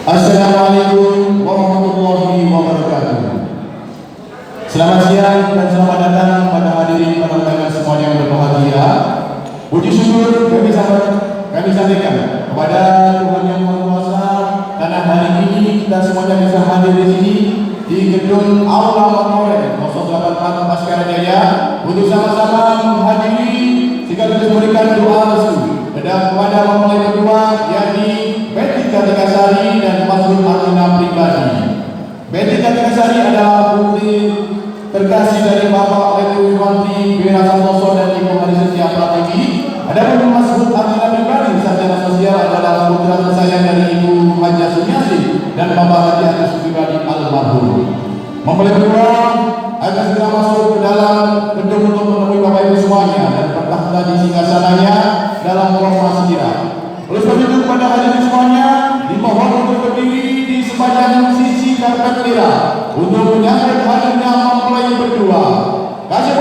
Assalamualaikum warahmatullahi wabarakatuh. Selamat siang dan selamat datang pada hadirin para undangan semuanya yang berbahagia. Puji syukur kami sampaikan kepada Tuhan Yang Maha Kuasa karena hari ini kita semuanya bisa hadir di sini di gedung Aula Mapolres 084 Baskara Jaya untuk sama-sama menghadiri sekaligus memberikan doa restu kepada mempelai berdua, yakni Betty Kartika Sari dan Masrul Arlina Pribadi. Betty Kartika Sari adalah putri terkasih dari Bapak Letu Wantri Bina Santoso dan Ibu Hari Setia Prategi. Adapun Masrul Arlina Pribadi sarjana sosial adalah putra tersayang dari Ibu Haja Sumiasi dan Bapak Haji Agus Pribadi almarhum. Mempelai berdua akan segera masuk ke dalam gedung untuk menemui Bapak Ibu semuanya dan bertakhta di singgasananya dalam proses kirap. Oleh sebab itu kepada hadirin semuanya dimohon untuk berdiri di sepanjang sisi karpet merah untuk menyambut hadirnya mempelai berdua. Kasih